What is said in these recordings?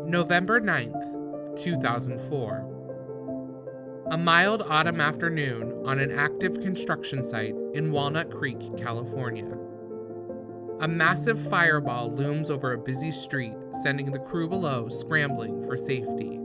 November 9th, 2004. A mild autumn afternoon on an active construction site in Walnut Creek, California. A massive fireball looms over a busy street, sending the crew below scrambling for safety.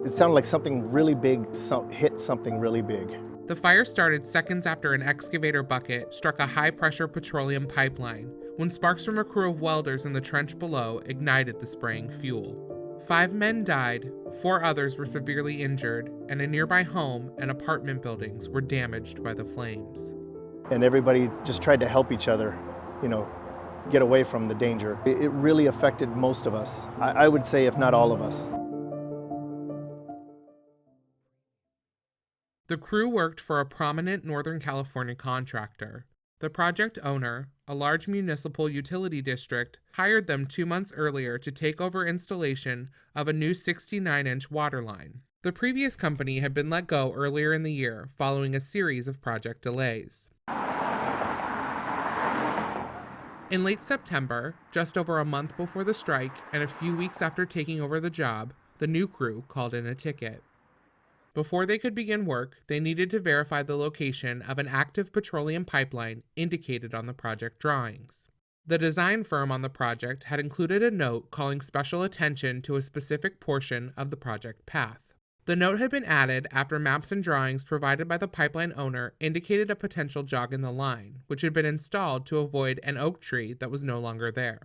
It sounded like something really big hit something really big. The fire started seconds after an excavator bucket struck a high-pressure petroleum pipeline, when sparks from a crew of welders in the trench below ignited the spraying fuel. 5 men died, 4 others were severely injured, and a nearby home and apartment buildings were damaged by the flames. And everybody just tried to help each other, get away from the danger. It really affected most of us. I would say, if not all of us. The crew worked for a prominent Northern California contractor. The project owner, a large municipal utility district, hired them 2 months earlier to take over installation of a new 69-inch water line. The previous company had been let go earlier in the year following a series of project delays. In late September, just over a month before the strike and a few weeks after taking over the job, the new crew called in a ticket. Before they could begin work, they needed to verify the location of an active petroleum pipeline indicated on the project drawings. The design firm on the project had included a note calling special attention to a specific portion of the project path. The note had been added after maps and drawings provided by the pipeline owner indicated a potential jog in the line, which had been installed to avoid an oak tree that was no longer there.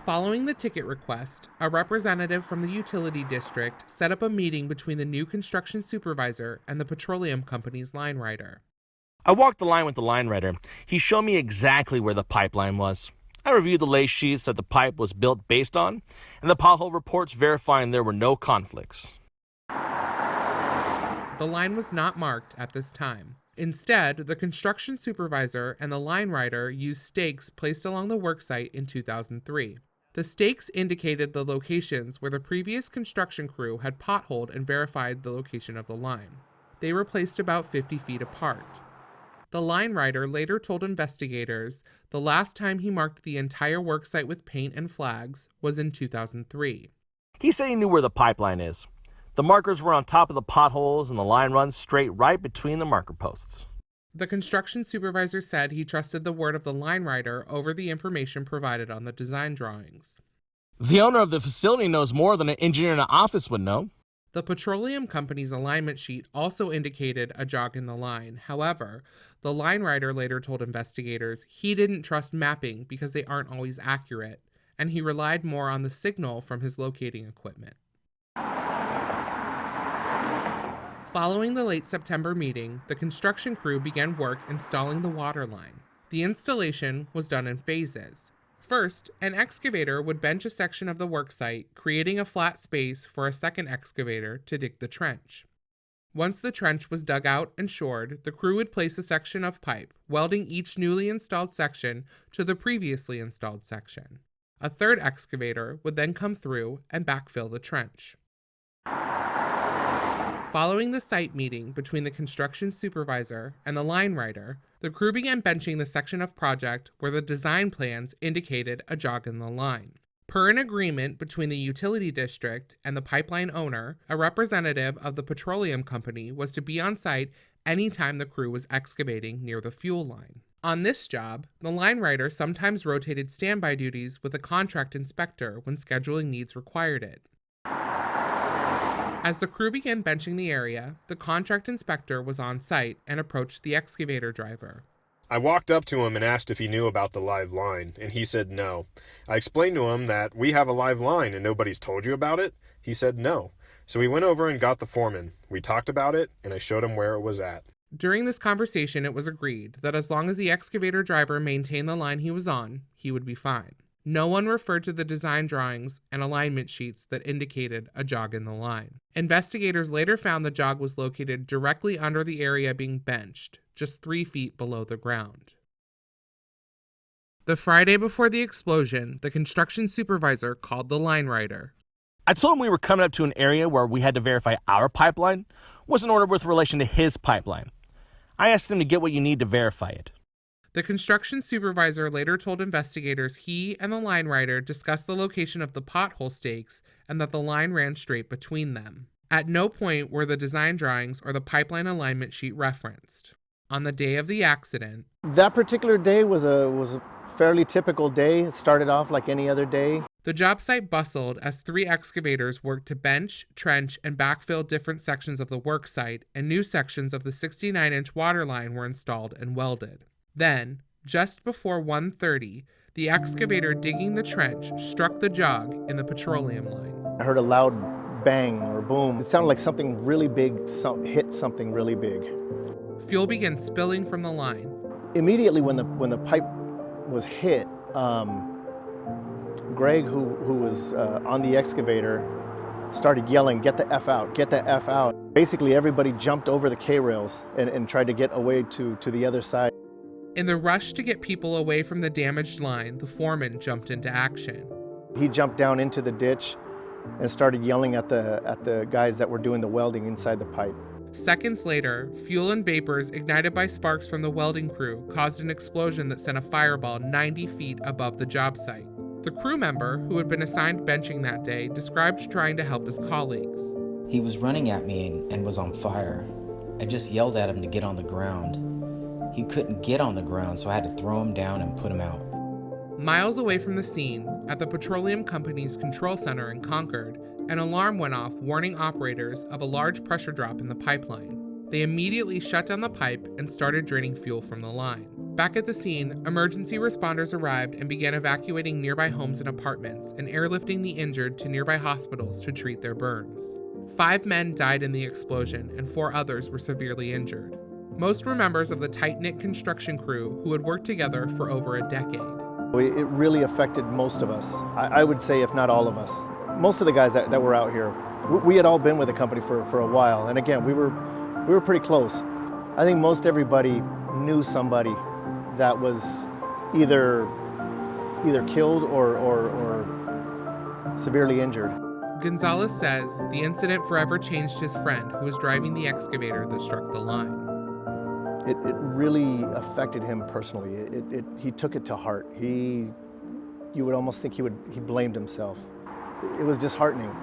Following the ticket request, a representative from the utility district set up a meeting between the new construction supervisor and the petroleum company's line rider. I walked the line with the line rider. He showed me exactly where the pipeline was. I reviewed the lay sheets that the pipe was built based on, and the pothole reports verifying there were no conflicts. The line was not marked at this time. Instead, the construction supervisor and the line rider used stakes placed along the worksite in 2003. The stakes indicated the locations where the previous construction crew had potholed and verified the location of the line. They were placed about 50 feet apart. The line rider later told investigators the last time he marked the entire worksite with paint and flags was in 2003. He said he knew where the pipeline is. The markers were on top of the potholes and the line runs straight right between the marker posts. The construction supervisor said he trusted the word of the line rider over the information provided on the design drawings. The owner of the facility knows more than an engineer in an office would know. The petroleum company's alignment sheet also indicated a jog in the line. However, the line rider later told investigators he didn't trust mapping because they aren't always accurate, and he relied more on the signal from his locating equipment. Following the late September meeting, the construction crew began work installing the water line. The installation was done in phases. First, an excavator would bench a section of the worksite, creating a flat space for a second excavator to dig the trench. Once the trench was dug out and shored, the crew would place a section of pipe, welding each newly installed section to the previously installed section. A third excavator would then come through and backfill the trench. Following the site meeting between the construction supervisor and the line rider, the crew began benching the section of project where the design plans indicated a jog in the line. Per an agreement between the utility district and the pipeline owner, a representative of the petroleum company was to be on site anytime the crew was excavating near the fuel line. On this job, the line rider sometimes rotated standby duties with a contract inspector when scheduling needs required it. As the crew began benching the area, the contract inspector was on site and approached the excavator driver. I walked up to him and asked if he knew about the live line, and he said no. I explained to him that we have a live line and nobody's told you about it. He said no. So we went over and got the foreman. We talked about it, and I showed him where it was at. During this conversation, it was agreed that as long as the excavator driver maintained the line he was on, he would be fine. No one referred to the design drawings and alignment sheets that indicated a jog in the line. Investigators later found the jog was located directly under the area being benched, just 3 feet below the ground. The Friday before the explosion, the construction supervisor called the line rider. I told him we were coming up to an area where we had to verify our pipeline was in order with relation to his pipeline. I asked him to get what you need to verify it. The construction supervisor later told investigators he and the line rider discussed the location of the pothole stakes and that the line ran straight between them. At no point were the design drawings or the pipeline alignment sheet referenced. On the day of the accident, That particular day was a fairly typical day. It started off like any other day. the job site bustled as 3 excavators worked to bench, trench, and backfill different sections of the work site, and new sections of the 69-inch water line were installed and welded. Then, just before 1:30, the excavator digging the trench struck the jog in the petroleum line. I heard a loud bang or boom. It sounded like something really big hit something really big. Fuel began spilling from the line. Immediately when the pipe was hit, Greg, who was on the excavator, started yelling, "Get the F out, get the F out." Basically everybody jumped over the K-rails and tried to get away to the other side. In the rush to get people away from the damaged line, the foreman jumped into action. He jumped down into the ditch and started yelling at the guys that were doing the welding inside the pipe. Seconds later, fuel and vapors ignited by sparks from the welding crew caused an explosion that sent a fireball 90 feet above the job site. The crew member, who had been assigned benching that day, described trying to help his colleagues. He was running at me and was on fire. I just yelled at him to get on the ground. He couldn't get on the ground, so I had to throw him down and put him out. Miles away from the scene, at the petroleum company's control center in Concord, an alarm went off warning operators of a large pressure drop in the pipeline. They immediately shut down the pipe and started draining fuel from the line. Back at the scene, emergency responders arrived and began evacuating nearby homes and apartments and airlifting the injured to nearby hospitals to treat their burns. 5 men died in the explosion and 4 others were severely injured. Most were members of the tight-knit construction crew who had worked together for over a decade. It really affected most of us. I would say if not all of us. Most of the guys that were out here, we had all been with the company for a while. And again, we were pretty close. I think most everybody knew somebody that was either killed or severely injured. Gonzalez says the incident forever changed his friend who was driving the excavator that struck the line. It really affected him personally. He took it to heart. You would almost think he blamed himself. It was disheartening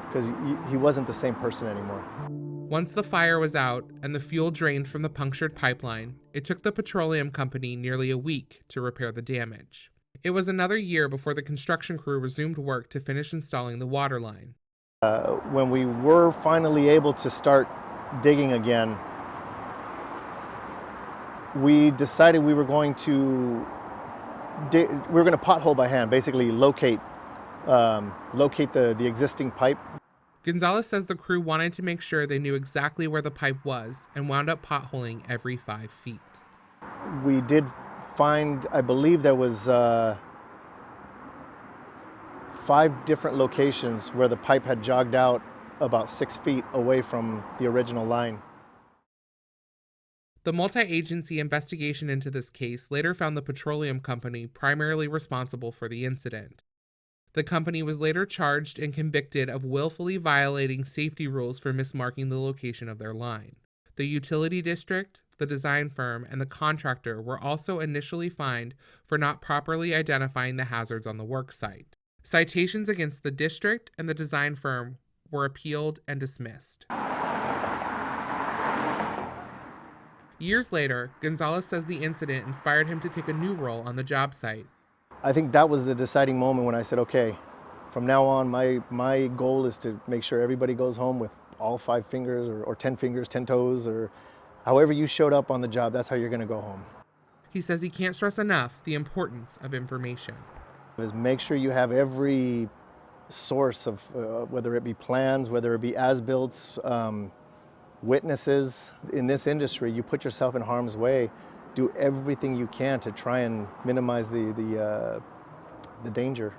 because he wasn't the same person anymore. Once the fire was out and the fuel drained from the punctured pipeline, it took the petroleum company nearly a week to repair the damage. It was another year before the construction crew resumed work to finish installing the water line. When we were finally able to start digging again, we decided we were going to pothole by hand, basically locate the existing pipe. Gonzalez says the crew wanted to make sure they knew exactly where the pipe was and wound up potholing every 5 feet. We did find, I believe there was 5 different locations where the pipe had jogged out about 6 feet away from the original line. The multi-agency investigation into this case later found the petroleum company primarily responsible for the incident. The company was later charged and convicted of willfully violating safety rules for mismarking the location of their line. The utility district, the design firm, and the contractor were also initially fined for not properly identifying the hazards on the work site. Citations against the district and the design firm were appealed and dismissed. Years later, Gonzalez says the incident inspired him to take a new role on the job site. I think that was the deciding moment when I said, okay, from now on, my goal is to make sure everybody goes home with all 5 fingers or 10 fingers, 10 toes, or however you showed up on the job, that's how you're going to go home. He says he can't stress enough the importance of information. Is make sure you have every source of, whether it be plans, whether it be as-built, witnesses. In this industry, you put yourself in harm's way. Do everything you can to try and minimize the danger.